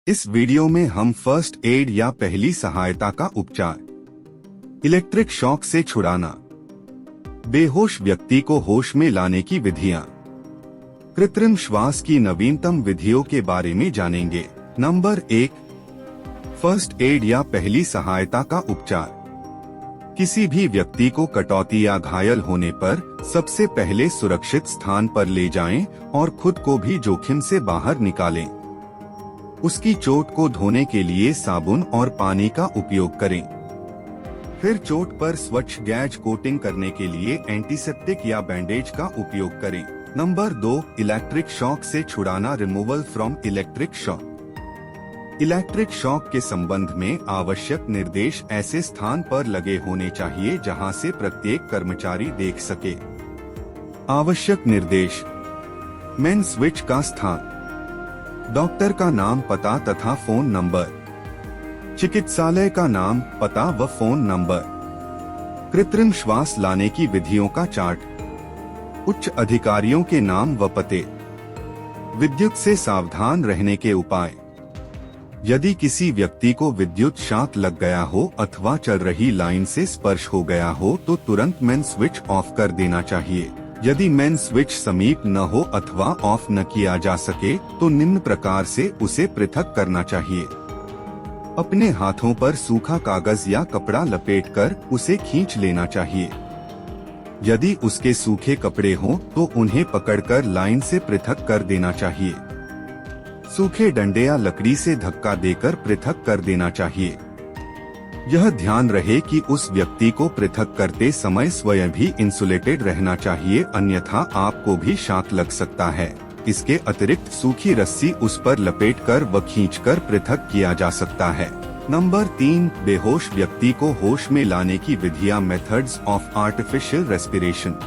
इस वीडियो में हम फर्स्ट एड या पहली सहायता का उपचार, इलेक्ट्रिक शॉक से छुड़ाना, बेहोश व्यक्ति को होश में लाने की विधियां, कृत्रिम श्वास की नवीनतम विधियों के बारे में जानेंगे। नंबर 1, फर्स्ट एड या पहली सहायता का उपचार। किसी भी व्यक्ति को कटौती या घायल होने पर सबसे पहले सुरक्षित स्थान पर ले जाएं और खुद को भी जोखिम से बाहर निकालें। उसकी चोट को धोने के लिए साबुन और पानी का उपयोग करें। फिर चोट पर स्वच्छ गैज कोटिंग करने के लिए एंटीसेप्टिक या बैंडेज का उपयोग करें। नंबर 2, इलेक्ट्रिक शॉक से छुड़ाना, removal from electric shock. Electric shock के संबंध में आवश्यक निर्देश ऐसे स्थान पर लगे होने चाहिए जहां से प्रत्येक कर्मचारी देख सके। आवश्यक निर्देश: मेन स्विच का स्थान, डॉक्टर का नाम, पता तथा फोन नंबर, चिकित्सालय का नाम, पता व फोन नंबर, कृत्रिम श्वास लाने की विधियों का चार्ट, उच्च अधिकारियों के नाम व पते, विद्युत से सावधान रहने के उपाय। यदि किसी व्यक्ति को विद्युत शॉक लग गया हो अथवा चल रही लाइन से स्पर्श हो गया हो तो तुरंत मेन स्विच ऑफ कर देना चाहिए। यदि मेन स्विच समीप न हो अथवा ऑफ न किया जा सके तो निम्न प्रकार से उसे पृथक करना चाहिए। अपने हाथों पर सूखा कागज या कपड़ा लपेटकर उसे खींच लेना चाहिए। यदि उसके सूखे कपड़े हों तो उन्हें पकड़कर लाइन से पृथक कर देना चाहिए। सूखे डंडे या लकड़ी से धक्का देकर पृथक कर देना चाहिए। यह ध्यान रहे कि उस व्यक्ति को पृथक करते समय स्वयं भी इंसुलेटेड रहना चाहिए, अन्यथा आपको भी शॉक लग सकता है। इसके अतिरिक्त सूखी रस्सी उस पर लपेटकर व खींचकर पृथक किया जा सकता है। नंबर 3, बेहोश व्यक्ति को होश में लाने की विधियां, मेथड्स ऑफ आर्टिफिशियल रेस्पिरेशन।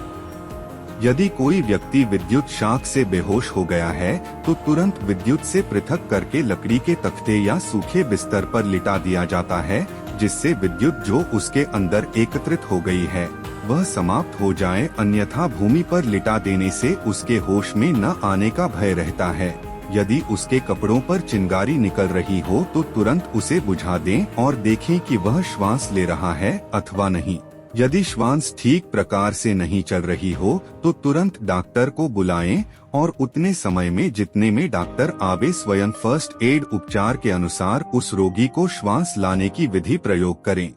यदि कोई व्यक्ति विद्युत शॉक से बेहोश हो गया है तो तुरंत विद्युत से पृथक करके लकड़ी के तख्ते या सूखे बिस्तर पर लिटा दिया जाता है, जिससे विद्युत जो उसके अंदर एकत्रित हो गई है वह समाप्त हो जाए, अन्यथा भूमि पर लिटा देने से उसके होश में न आने का भय रहता है। यदि उसके कपड़ों पर चिंगारी निकल रही हो तो तुरंत उसे बुझा दें और देखें कि वह श्वास ले रहा है अथवा नहीं। यदि श्वास ठीक प्रकार से नहीं चल रही हो तो तुरंत डॉक्टर को बुलाएं और उतने समय में जितने में डॉक्टर आवे स्वयं फर्स्ट एड उपचार के अनुसार उस रोगी को श्वास लाने की विधि प्रयोग करें।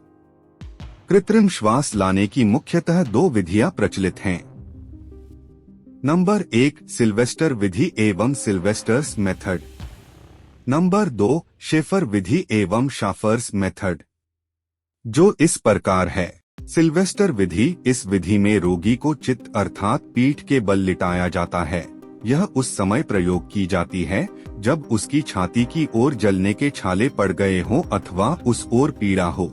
कृत्रिम श्वास लाने की मुख्यतः 2 विधियां प्रचलित हैं। नंबर 1, सिल्वेस्टर विधि एवं सिल्वेस्टर्स मेथड। नंबर 2, शेफर विधि एवं शाफर्स मेथड, जो इस प्रकार है। सिल्वेस्टर विधि: इस विधि में रोगी को चित्त अर्थात पीठ के बल लिटाया जाता है। यह उस समय प्रयोग की जाती है जब उसकी छाती की ओर जलने के छाले पड़ गए हों अथवा उस ओर पीड़ा हो।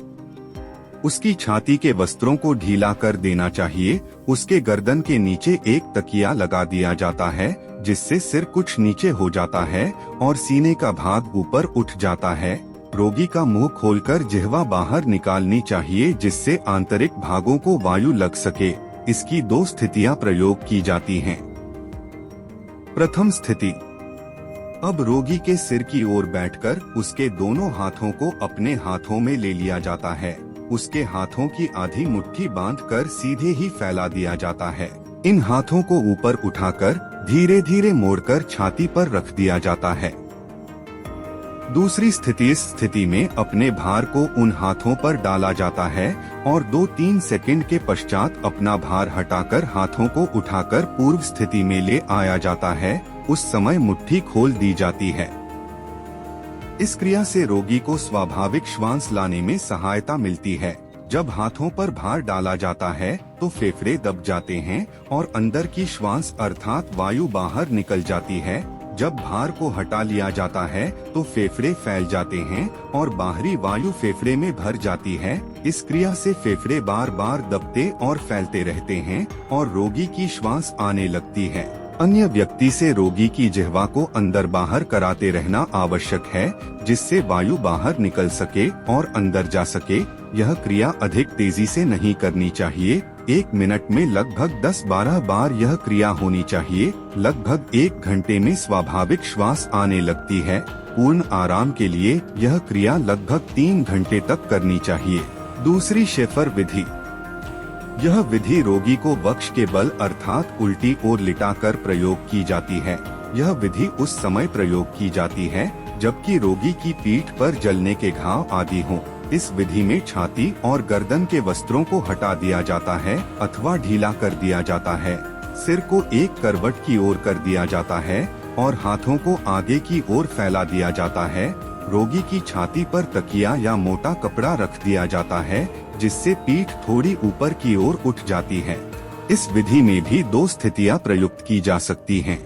उसकी छाती के वस्त्रों को ढीला कर देना चाहिए। उसके गर्दन के नीचे एक तकिया लगा दिया जाता है जिससे सिर कुछ नीचे हो जाता है और सीने का भाग ऊपर उठ जाता है। रोगी का मुंह खोलकर जिह्वा बाहर निकालनी चाहिए जिससे आंतरिक भागों को वायु लग सके। इसकी 2 स्थितियां प्रयोग की जाती हैं। प्रथम स्थिति: अब रोगी के सिर की ओर बैठकर उसके दोनों हाथों को अपने हाथों में ले लिया जाता है। उसके हाथों की आधी मुट्ठी बांधकर सीधे ही फैला दिया जाता है। इन हाथों को ऊपर उठाकर धीरे धीरे मोड़कर छाती पर रख दिया जाता है। दूसरी स्थिति: इस स्थिति में अपने भार को उन हाथों पर डाला जाता है और 2-3 सेकंड के पश्चात अपना भार हटाकर हाथों को उठाकर पूर्व स्थिति में ले आया जाता है। उस समय मुट्ठी खोल दी जाती है। इस क्रिया से रोगी को स्वाभाविक श्वास लाने में सहायता मिलती है। जब हाथों पर भार डाला जाता है तो फेफड़े दब जाते हैं और अंदर की श्वास अर्थात वायु बाहर निकल जाती है। जब भार को हटा लिया जाता है तो फेफड़े फैल जाते हैं और बाहरी वायु फेफड़े में भर जाती है। इस क्रिया से फेफड़े बार बार दबते और फैलते रहते हैं और रोगी की श्वास आने लगती है। अन्य व्यक्ति से रोगी की जिह्वा को अंदर बाहर कराते रहना आवश्यक है जिससे वायु बाहर निकल सके और अंदर जा सके। यह क्रिया अधिक तेजी से नहीं करनी चाहिए। 1 मिनट में लगभग 10-12 बार यह क्रिया होनी चाहिए। लगभग 1 घंटे में स्वाभाविक श्वास आने लगती है। पूर्ण आराम के लिए यह क्रिया लगभग 3 घंटे तक करनी चाहिए। दूसरी शेफर विधि। यह विधि रोगी को वक्ष के बल अर्थात उल्टी ओर लिटाकर प्रयोग की जाती है। यह विधि उस समय प्रयोग की जाती है जबकि रोगी की पीठ पर जलने के घाव आदि हों। इस विधि में छाती और गर्दन के वस्त्रों को हटा दिया जाता है अथवा ढीला कर दिया जाता है। सिर को एक करवट की ओर कर दिया जाता है और हाथों को आगे की ओर फैला दिया जाता है। रोगी की छाती पर तकिया या मोटा कपड़ा रख दिया जाता है जिससे पीठ थोड़ी ऊपर की ओर उठ जाती है। इस विधि में भी 2 स्थितियां प्रयुक्त की जा सकती हैं।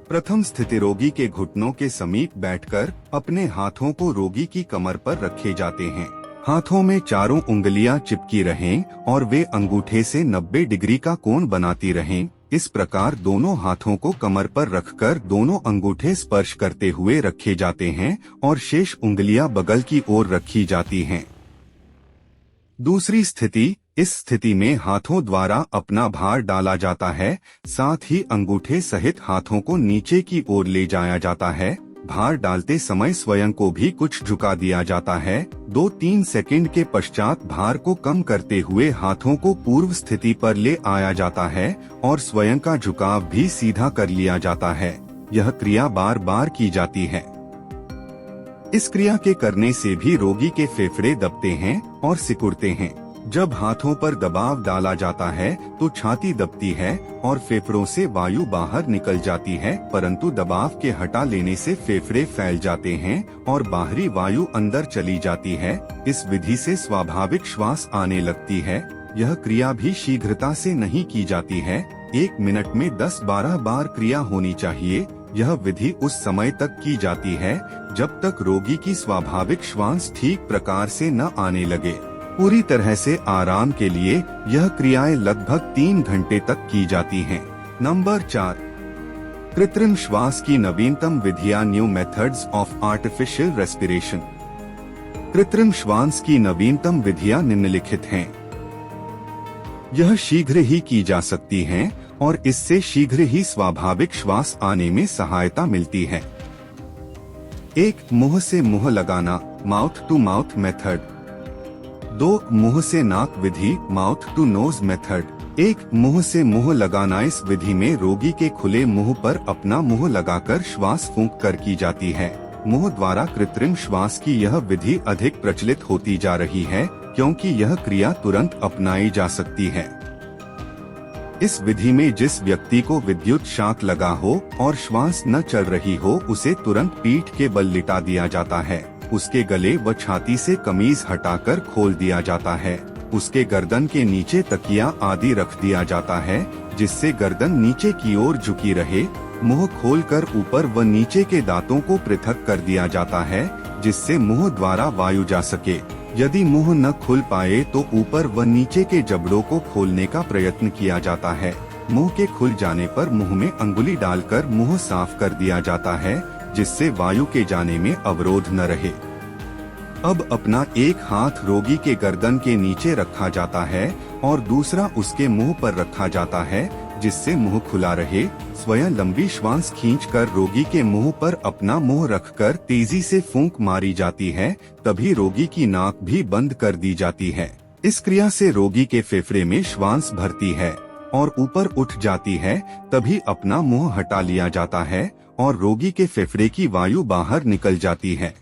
प्रथम स्थिति, रोगी के घुटनों के समीप बैठकर अपने हाथों को रोगी की कमर पर रखे जाते हैं। हाथों में चारों उंगलियां चिपकी रहें और वे अंगूठे से 90 डिग्री का कोण बनाती रहें। इस प्रकार दोनों हाथों को कमर पर रखकर दोनों अंगूठे स्पर्श करते हुए रखे जाते हैं और शेष उंगलियां बगल की ओर रखी जाती हैं। दूसरी स्थिति, इस स्थिति में हाथों द्वारा अपना भार डाला जाता है, साथ ही अंगूठे सहित हाथों को नीचे की ओर ले जाया जाता है। भार डालते समय स्वयं को भी कुछ झुका दिया जाता है। 2-3 सेकंड के पश्चात भार को कम करते हुए हाथों को पूर्व स्थिति पर ले आया जाता है और स्वयं का झुकाव भी सीधा कर लिया जाता है। यह क्रिया बार बार की जाती है। इस क्रिया के करने से भी रोगी के फेफड़े दबते हैं और सिकुड़ते हैं। जब हाथों पर दबाव डाला जाता है तो छाती दबती है और फेफड़ों से वायु बाहर निकल जाती है, परंतु दबाव के हटा लेने से फेफड़े फैल जाते हैं और बाहरी वायु अंदर चली जाती है। इस विधि से स्वाभाविक श्वास आने लगती है। यह क्रिया भी शीघ्रता से नहीं की जाती है। 1 मिनट में 10-12 बार क्रिया होनी चाहिए। यह विधि उस समय तक की जाती है जब तक रोगी की स्वाभाविक श्वास ठीक प्रकार से न आने लगे। पूरी तरह से आराम के लिए यह क्रियाएं लगभग 3 घंटे तक की जाती हैं। नंबर 4, कृत्रिम श्वास की नवीनतम विधियां, new methods of artificial respiration. कृत्रिम श्वास की नवीनतम विधियां निम्नलिखित हैं। यह शीघ्र ही की जा सकती हैं और इससे शीघ्र ही स्वाभाविक श्वास आने में सहायता मिलती है। 1. मुंह से मुंह लगाना, माउथ टू माउथ मेथड। 2. मुंह से नाक विधि, माउथ टू नोज मेथड। 1. मुंह से मुंह लगाना। इस विधि में रोगी के खुले मुंह पर अपना मुंह लगाकर श्वास फूंक कर की जाती है। मुंह द्वारा कृत्रिम श्वास की यह विधि अधिक प्रचलित होती जा रही है क्योंकि यह क्रिया तुरंत अपनाई जा सकती है। इस विधि में जिस व्यक्ति को विद्युत शॉक लगा हो और श्वास न चल रही हो उसे तुरंत पीठ के बल लिटा दिया जाता है। उसके गले व छाती से कमीज हटाकर खोल दिया जाता है। उसके गर्दन के नीचे तकिया आदि रख दिया जाता है जिससे गर्दन नीचे की ओर झुकी रहे। मुंह खोलकर ऊपर व नीचे के दांतों को पृथक कर दिया जाता है जिससे मुंह द्वारा वायु जा सके। यदि मुंह न खुल पाए तो ऊपर व नीचे के जबड़ों को खोलने का प्रयत्न किया जाता है। मुंह के खुल जाने पर मुंह में अंगुली डालकर मुंह साफ कर दिया जाता है जिससे वायु के जाने में अवरोध न रहे। अब अपना एक हाथ रोगी के गर्दन के नीचे रखा जाता है और दूसरा उसके मुंह पर रखा जाता है जिससे मुंह खुला रहे। स्वयं लंबी श्वास खींचकर रोगी के मुंह पर अपना मुंह रखकर तेजी से फूंक मारी जाती है। तभी रोगी की नाक भी बंद कर दी जाती है। इस क्रिया से रोगी के फेफड़े में श्वास भरती है और ऊपर उठ जाती है। तभी अपना मुंह हटा लिया जाता है और रोगी के फेफड़े की वायु बाहर निकल जाती है।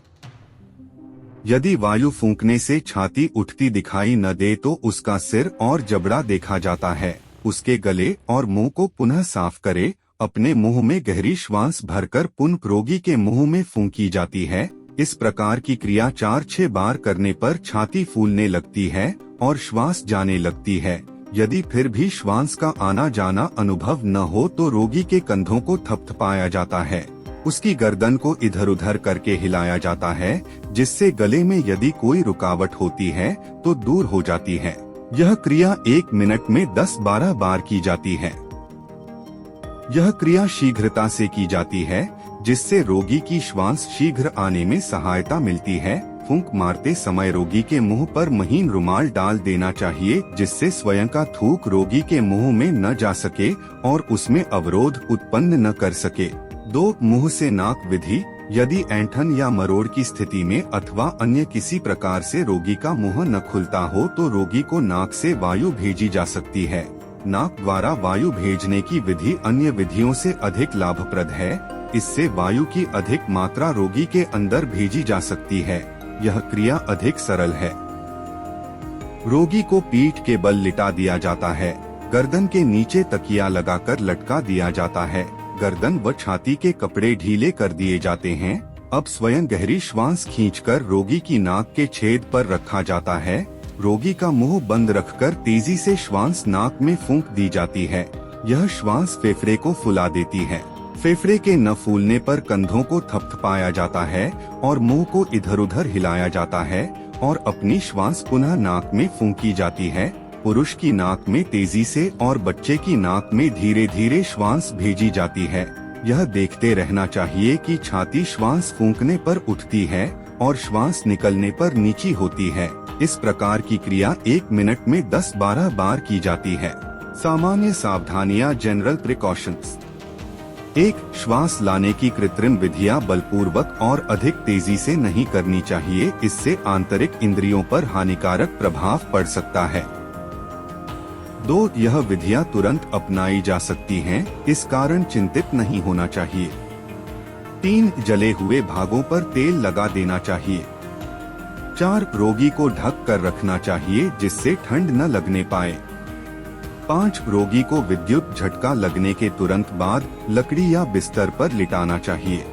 यदि वायु फूंकने से छाती उठती दिखाई न दे तो उसका सिर और जबड़ा देखा जाता है। उसके गले और मुंह को पुनः साफ करे। अपने मुंह में गहरी श्वास भरकर पुनः रोगी के मुंह में फूंकी जाती है। इस प्रकार की क्रिया 4-6 बार करने पर छाती फूलने लगती है और श्वास जाने लगती है। यदि फिर भी श्वास का आना जाना अनुभव न हो तो रोगी के कंधों को थपथपाया जाता है। उसकी गर्दन को इधर उधर करके हिलाया जाता है जिससे गले में यदि कोई रुकावट होती है तो दूर हो जाती है। यह क्रिया 1 मिनट में 10-12 बार की जाती है। यह क्रिया शीघ्रता से की जाती है जिससे रोगी की श्वास शीघ्र आने में सहायता मिलती है। फूंक मारते समय रोगी के मुंह पर महीन रुमाल डाल देना चाहिए जिससे स्वयं का थूक रोगी के मुंह में न जा सके और उसमें अवरोध उत्पन्न न कर सके। 2. मुंह से नाक विधि, यदि ऐंठन या मरोड़ की स्थिति में अथवा अन्य किसी प्रकार से रोगी का मुंह न खुलता हो तो रोगी को नाक से वायु भेजी जा सकती है। नाक द्वारा वायु भेजने की विधि अन्य विधियों से अधिक लाभप्रद है। इससे वायु की अधिक मात्रा रोगी के अंदर भेजी जा सकती है। यह क्रिया अधिक सरल है। रोगी को पीठ के बल लिटा दिया जाता है। गर्दन के नीचे तकिया लगाकर लटका दिया जाता है। गर्दन व छाती के कपड़े ढीले कर दिए जाते हैं। अब स्वयं गहरी श्वास खींचकर रोगी की नाक के छेद पर रखा जाता है। रोगी का मुंह बंद रखकर तेजी से श्वास नाक में फूंक दी जाती है। यह श्वास फेफड़े को फुला देती है। फेफड़े के न फूलने पर कंधों को थपथपाया जाता है और मुंह को इधर उधर हिलाया जाता है और अपनी श्वास पुनः नाक में फूंकी जाती है। पुरुष की नाक में तेजी से और बच्चे की नाक में धीरे धीरे श्वास भेजी जाती है। यह देखते रहना चाहिए कि छाती श्वास फूंकने पर उठती है और श्वास निकलने पर नीची होती है। इस प्रकार की क्रिया 1 मिनट में 10-12 बार की जाती है। सामान्य सावधानियां, जनरल प्रिकॉशंस। 1. श्वास लाने की कृत्रिम विधियां बलपूर्वक और अधिक तेजी से नहीं करनी चाहिए। इससे आंतरिक इंद्रियों पर हानिकारक प्रभाव पड़ सकता है। 2. यह विधियां तुरंत अपनाई जा सकती हैं, इस कारण चिंतित नहीं होना चाहिए। 3. जले हुए भागों पर तेल लगा देना चाहिए। 4. रोगी को ढक कर रखना चाहिए जिससे ठंड न लगने पाए। 5. रोगी को विद्युत झटका लगने के तुरंत बाद लकड़ी या बिस्तर पर लिटाना चाहिए।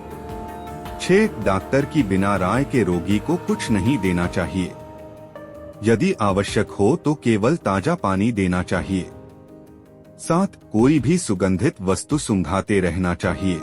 6. डॉक्टर की बिना राय के रोगी को कुछ नहीं देना चाहिए। यदि आवश्यक हो तो केवल ताजा पानी देना चाहिए। 7. कोई भी सुगंधित वस्तु सूंघाते रहना चाहिए।